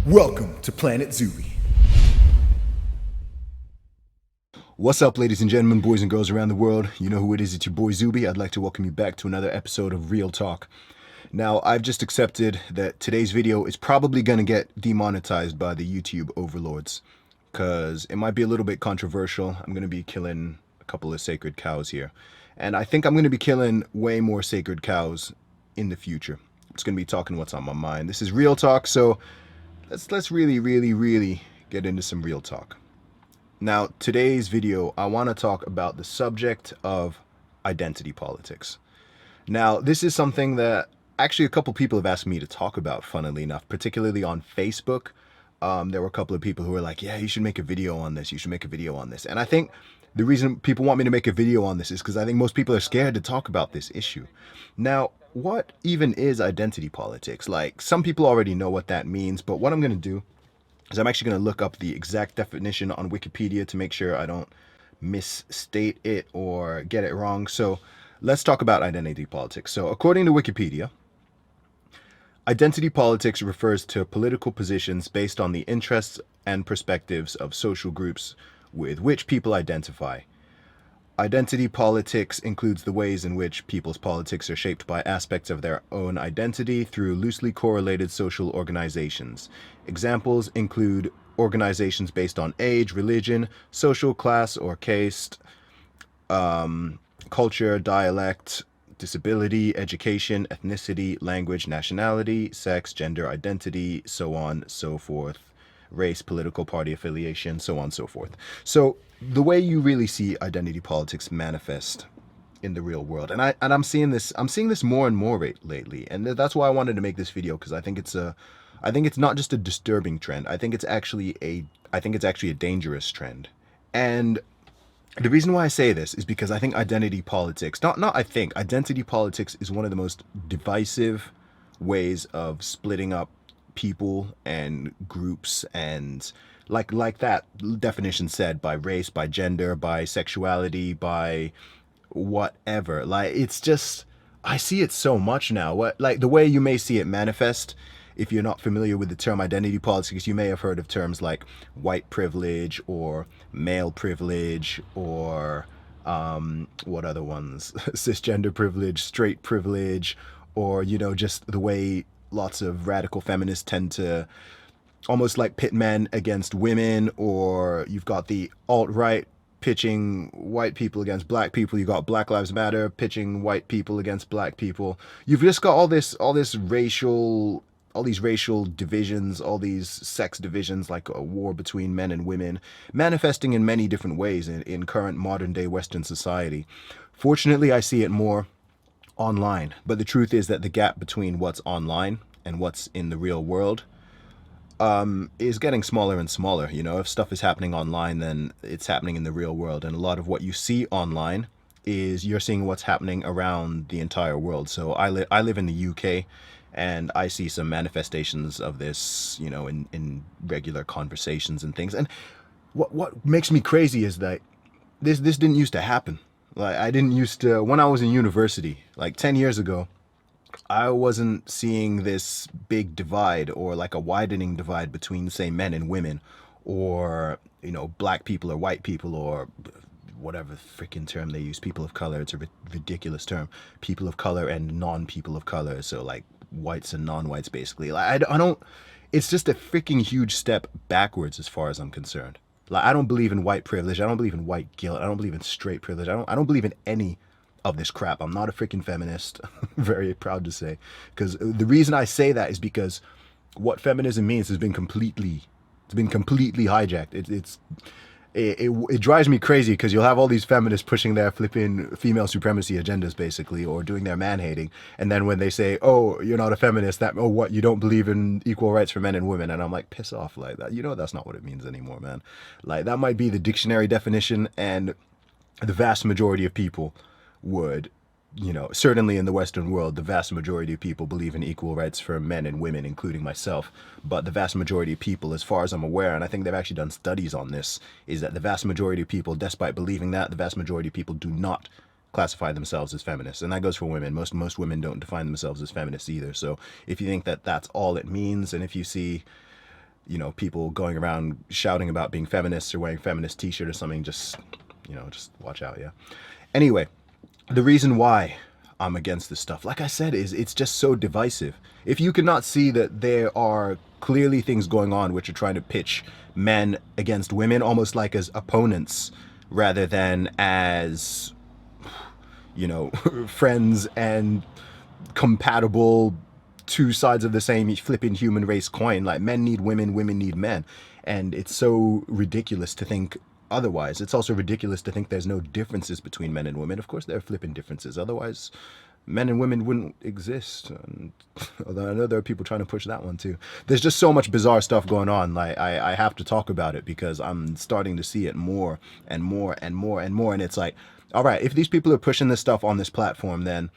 Welcome to Planet Zuby. What's up, ladies and gentlemen, boys and girls around the world? You know who it is, it's your boy Zuby. I'd like to welcome you back to another episode of Real Talk. Now, I've just accepted that today's video is probably going to get demonetized by the YouTube overlords, because it might be a little bit controversial. I'm going to be killing a couple of sacred cows here. And I think I'm going to be killing way more sacred cows in the future. I'm just going to be talking what's on my mind. This is Real Talk, so let's really get into some real talk. Now, today's video, I want to talk about the subject of identity politics. Now, this is something that actually a couple people have asked me to talk about, funnily enough, particularly on Facebook. There were a couple of people who were like, yeah, you should make a video on this. You should make a video on this. And I think the reason people want me to make a video on this is because I think most people are scared to talk about this issue. Now, what even is identity politics? Like, some people already know what that means, but what I'm going to do is I'm actually going to look up the exact definition on Wikipedia to make sure I don't misstate it or get it wrong. So let's talk about identity politics. So according to Wikipedia, identity politics refers to political positions based on the interests and perspectives of social groups with which people identify. Identity politics includes the ways in which people's politics are shaped by aspects of their own identity through loosely correlated social organizations. Examples include organizations based on age, religion, social class or caste, culture, dialect, disability, education, ethnicity, language, nationality, sex, gender identity, so on, so forth, race, political party affiliation, so on and so forth. So the way you really see identity politics manifest in the real world, and I'm seeing this more and more lately, and that's why I wanted to make this video, because I think it's not just a disturbing trend. I think it's actually a dangerous trend. And the reason why I say this is because I think identity politics, identity politics is one of the most divisive ways of splitting up people and groups, and like that definition said, by race, by gender, by sexuality, by whatever. Like, it's just, I see it so much now. Like the way you may see it manifest, if you're not familiar with the term identity politics, you may have heard of terms like white privilege or male privilege, or what other ones? Cisgender privilege, straight privilege, or, you know, just the way lots of radical feminists tend to almost like pit men against women, or you've got the alt-right pitching white people against black people. You got Black Lives Matter pitching white people against black people. You've just got all these racial divisions, all these sex divisions, like a war between men and women, manifesting in many different ways in current modern day Western society. Fortunately, I see it more online, but the truth is that the gap between what's online and what's in the real world is getting smaller and smaller. You know, if stuff is happening online, then it's happening in the real world, and a lot of what you see online is you're seeing what's happening around the entire world. So I live in the UK, and I see some manifestations of this, you know, in regular conversations and things. And what makes me crazy is that this didn't used to happen. Like, I didn't used to, when I was in university, like 10 years ago, I wasn't seeing this big divide, or like a widening divide between, say, men and women, or, you know, black people or white people, or whatever freaking term they use, people of color. It's a ridiculous term. People of color and non-people of color. So like whites and non-whites, basically. Like, I don't, it's just a freaking huge step backwards as far as I'm concerned. Like, I don't believe in white privilege. I don't believe in white guilt. I don't believe in straight privilege. I don't believe in any of this crap. I'm not a freaking feminist. Very proud to say. Because the reason I say that is because what feminism means has been completely hijacked. It drives me crazy, because you'll have all these feminists pushing their flipping female supremacy agendas, basically, or doing their man-hating, and then when they say, oh, you're not a feminist, what, you don't believe in equal rights for men and women, and I'm like, piss off. Like, that, you know, that's not what it means anymore, man. Like, that might be the dictionary definition, and the vast majority of people would, you know, certainly in the Western world, the vast majority of people believe in equal rights for men and women, including myself. But the vast majority of people, as far as I'm aware, and I think they've actually done studies on this, is that the vast majority of people, despite believing that, the vast majority of people do not classify themselves as feminists. And that goes for women. Most women don't define themselves as feminists either. So if you think that that's all it means, and if you see you know, people going around shouting about being feminists or wearing feminist t-shirt or something, just, you know, just watch out, yeah. Anyway, the reason why I'm against this stuff, like I said, is it's just so divisive. If you cannot see that there are clearly things going on which are trying to pitch men against women almost like as opponents rather than as, you know, friends and compatible two sides of the same flipping human race coin. Like, men need women, women need men. And it's so ridiculous to think otherwise. It's also ridiculous to think there's no differences between men and women. Of course there are flipping differences. Otherwise, men and women wouldn't exist. And, although I know there are people trying to push that one too. There's just so much bizarre stuff going on. Like, I have to talk about it because I'm starting to see it more and more and more and more. And it's like, all right, if these people are pushing this stuff on this platform, then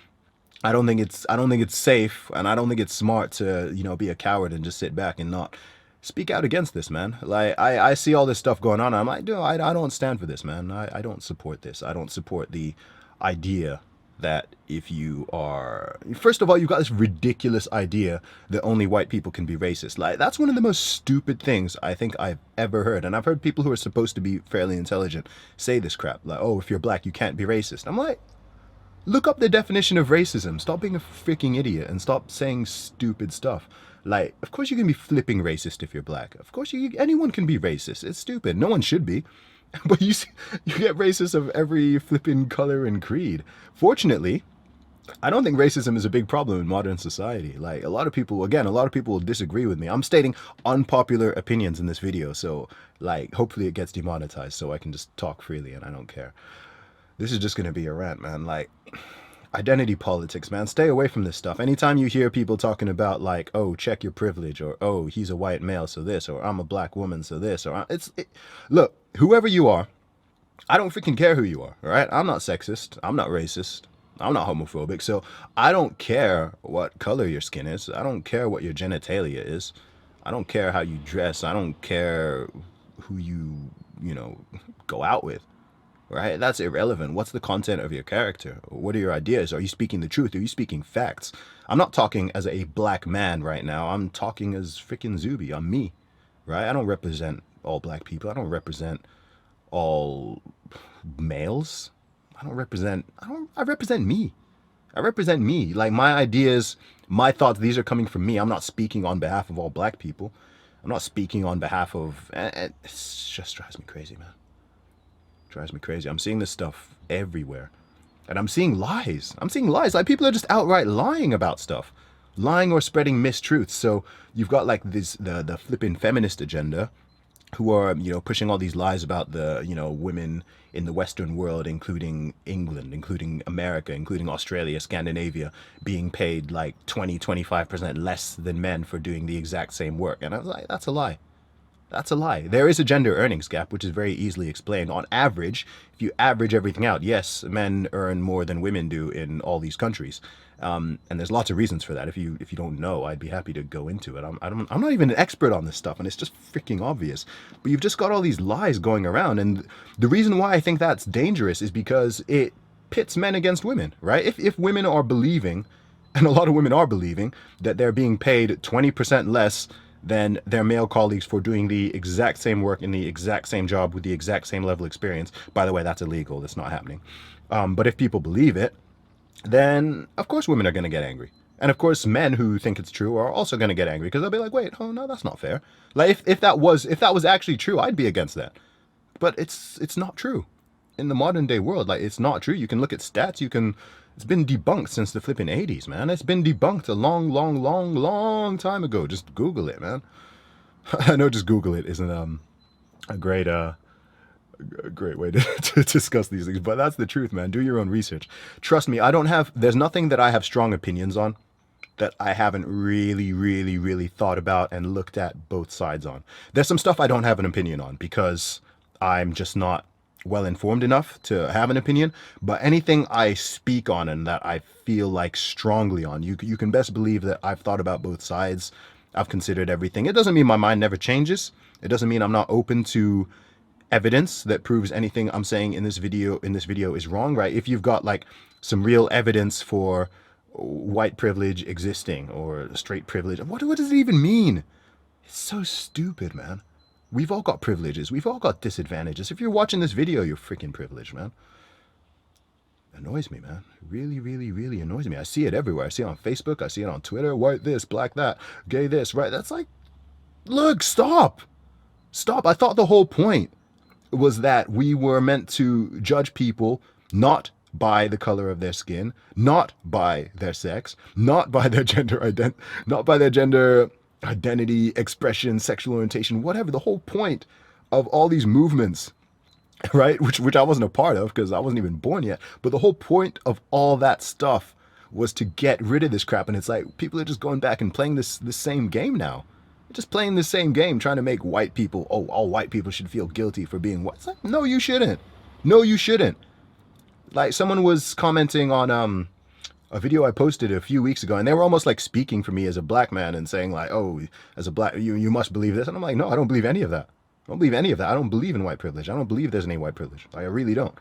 I don't think it's safe, and I don't think it's smart to, you know, be a coward and just sit back and not speak out against this, man. Like, I see all this stuff going on, and I'm like, dude, I don't stand for this, man. I don't support this. I don't support the idea that if you are, first of all, you've got this ridiculous idea that only white people can be racist. Like, that's one of the most stupid things I think I've ever heard. And I've heard people who are supposed to be fairly intelligent say this crap. Like, oh, if you're black, you can't be racist. I'm like, look up the definition of racism. Stop being a freaking idiot and stop saying stupid stuff. Like, of course you can be flipping racist if you're black. Of course anyone can be racist. It's stupid. No one should be. But you get racists of every flipping color and creed. Fortunately, I don't think racism is a big problem in modern society. Like, a lot of people will disagree with me. I'm stating unpopular opinions in this video, so like, hopefully it gets demonetized so I can just talk freely and I don't care. This is just going to be a rant, man. Like, identity politics, man. Stay away from this stuff. Anytime you hear people talking about, like, oh, check your privilege, or oh, he's a white male, so this, or I'm a black woman, so this, or look, whoever you are, I don't freaking care who you are, all right? I'm not sexist. I'm not racist. I'm not homophobic. So I don't care what color your skin is. I don't care what your genitalia is. I don't care how you dress. I don't care who you know, go out with. Right? That's irrelevant. What's the content of your character? What are your ideas? Are you speaking the truth? Are you speaking facts? I'm not talking as a black man right now. I'm talking as freaking Zuby. I'm me, right? I don't represent all black people. I don't represent all males. I represent me. I represent me. Like, my ideas, my thoughts, these are coming from me. I'm not speaking on behalf of all black people. I'm not speaking on behalf of, it just drives me crazy, man. Drives me crazy. I'm seeing this stuff everywhere. And I'm seeing lies. Like, people are just outright lying about stuff. Lying or spreading mistruths. So you've got, like, the flipping feminist agenda, who are, you know, pushing all these lies about the, you know, women in the Western world, including England, including America, including Australia, Scandinavia, being paid like 25% less than men for doing the exact same work. And I was like, that's a lie. That's a lie. There is a gender earnings gap, which is very easily explained. On average, if you average everything out, yes, men earn more than women do in all these countries. And there's lots of reasons for that. If you don't know, I'd be happy to go into it. I'm not even an expert on this stuff, and it's just freaking obvious. But you've just got all these lies going around. And the reason why I think that's dangerous is because it pits men against women, right? If women are believing, and a lot of women are believing, that they're being paid 20% less than their male colleagues for doing the exact same work in the exact same job with the exact same level of experience. By the way, that's illegal. That's not happening. But if people believe it, then of course women are going to get angry. And of course men who think it's true are also going to get angry, because they'll be like, wait, oh no, that's not fair. Like, if that was actually true, I'd be against that. But it's not true. In the modern day world, like, it's not true. You can look at stats. It's been debunked since the flipping 80s, man. It's been debunked a long time ago. Just Google it, man. I know just Google it isn't a great way to discuss these things, but that's the truth, man. Do your own research. Trust me, there's nothing that I have strong opinions on that I haven't really thought about and looked at both sides on. There's some stuff I don't have an opinion on because I'm just not well informed enough to have an opinion. But anything I speak on and that I feel like strongly on, you can best believe that I've thought about both sides. I've considered everything. It doesn't mean my mind never changes. It doesn't mean I'm not open to evidence that proves anything I'm saying in this video is wrong, right? If you've got like some real evidence for white privilege existing or straight privilege, what does it even mean? It's so stupid, man. We've all got privileges. We've all got disadvantages. If you're watching this video, you're freaking privileged, man. Annoys me, man. Really, really, really annoys me. I see it everywhere. I see it on Facebook. I see it on Twitter. White this, black that, gay this, right? That's like, look, stop. Stop. I thought the whole point was that we were meant to judge people not by the color of their skin, not by their sex, not by their not by their gender identity, expression, sexual orientation, whatever. The whole point of all these movements, right, which I wasn't a part of because I wasn't even born yet, but the whole point of all that stuff was to get rid of this crap. And it's like people are just going back and playing this same game now. Just playing the same game, trying to make white people, oh, all white people should feel guilty for being white. It's like, no, you shouldn't. No, you shouldn't. Like someone was commenting on a video I posted a few weeks ago, and they were almost like speaking for me as a black man and saying like, oh, as a black, you must believe this. And I'm like, no, I don't believe any of that. I don't believe any of that. I don't believe in white privilege. I don't believe there's any white privilege. Like, I really don't.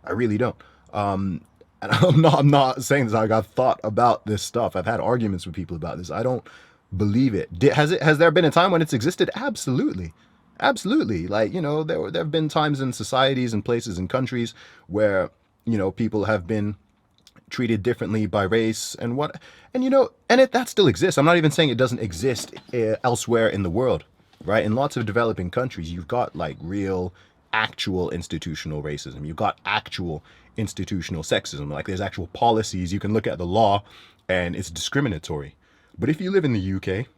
I really don't. And I'm not saying this. Like, I've thought about this stuff. I've had arguments with people about this. I don't believe it. Has there been a time when it's existed? Absolutely. Absolutely. Like, you know, there have been times in societies and places and countries where, you know, people have been treated differently by race and what, and you know, and that still exists. I'm not even saying it doesn't exist elsewhere in the world, right? In lots of developing countries, you've got like real, actual institutional racism. You've got actual institutional sexism. Like there's actual policies. You can look at the law and it's discriminatory. But if you live in the UK,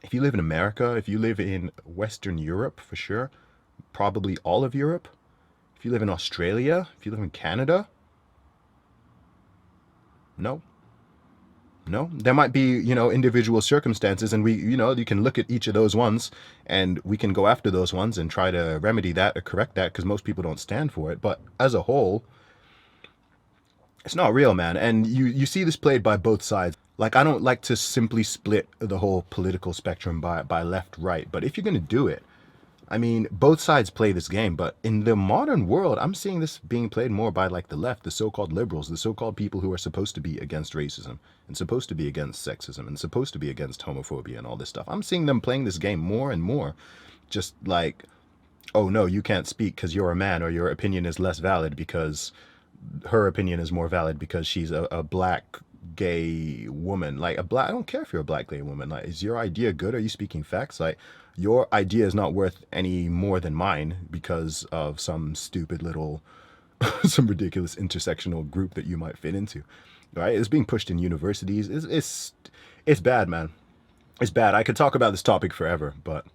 if you live in America, if you live in Western Europe, for sure, probably all of Europe, if you live in Australia, if you live in Canada, no. No, there might be, you know, individual circumstances, and we, you know, you can look at each of those ones and we can go after those ones and try to remedy that or correct that because most people don't stand for it. But as a whole, it's not real, man. And you see this played by both sides. Like, I don't like to simply split the whole political spectrum by left, right. But if you're going to do it, I mean, both sides play this game, but in the modern world, I'm seeing this being played more by like the left, the so-called liberals, the so-called people who are supposed to be against racism and supposed to be against sexism and supposed to be against homophobia and all this stuff. I'm seeing them playing this game more and more, just like, oh no, you can't speak because you're a man, or your opinion is less valid because her opinion is more valid because she's a black gay woman. Like I don't care if you're a black gay woman. Like, is your idea good? Are you speaking facts? Like, your idea is not worth any more than mine because of some stupid little some ridiculous intersectional group that you might fit into, right? It's being pushed in universities. It's bad, man. It's bad. I could talk about this topic forever, but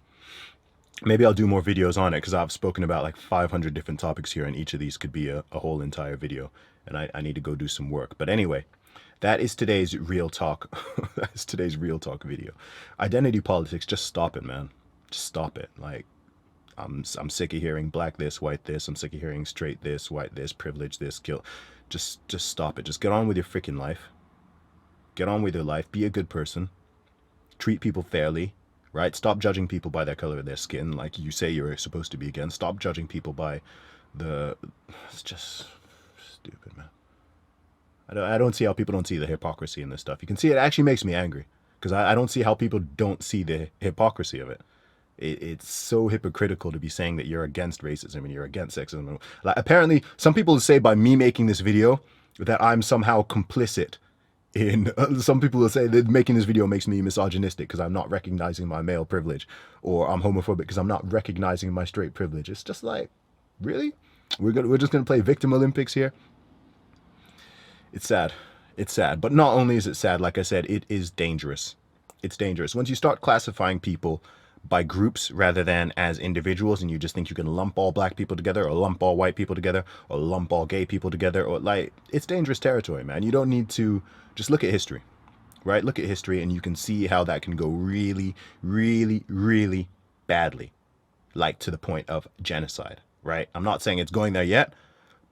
maybe I'll do more videos on it because I've spoken about like 500 different topics here, and each of these could be a whole entire video, and I need to go do some work. But anyway, that is today's real talk. That is today's real talk video. Identity politics, just stop it, man. Just stop it. Like, I'm sick of hearing black this, white this. I'm sick of hearing straight this, white this, privilege this, guilt. Just stop it. Just get on with your freaking life. Get on with your life. Be a good person. Treat people fairly, right? Stop judging people by their color of their skin, like you say you're supposed to be against. Stop judging people by it's just stupid, man. I don't see how people don't see the hypocrisy in this stuff. You can see it actually makes me angry because I don't see how people don't see the hypocrisy of it. It's so hypocritical to be saying that you're against racism and you're against sexism. Like, apparently, some people say by me making this video that I'm somehow complicit in. Some people will say that making this video makes me misogynistic because I'm not recognizing my male privilege, or I'm homophobic because I'm not recognizing my straight privilege. It's just like, really? We're just gonna play victim Olympics here? It's sad. It's sad. But not only is it sad, like I said, it is dangerous. It's dangerous. Once you start classifying people by groups rather than as individuals, and you just think you can lump all black people together, or lump all white people together, or lump all gay people together, or like, it's dangerous territory, man. You don't need to. Just look at history, right? Look at history and you can see how that can go really, really, really badly, like to the point of genocide, right? I'm not saying it's going there yet,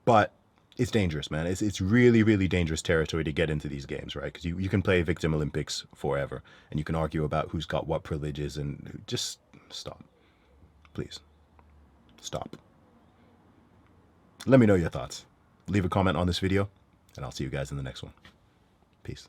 but it's dangerous, man. It's really, really dangerous territory to get into these games, right? Because you can play victim Olympics forever, and you can argue about who's got what privileges, and just stop. Please. Stop. Let me know your thoughts. Leave a comment on this video, and I'll see you guys in the next one. Peace.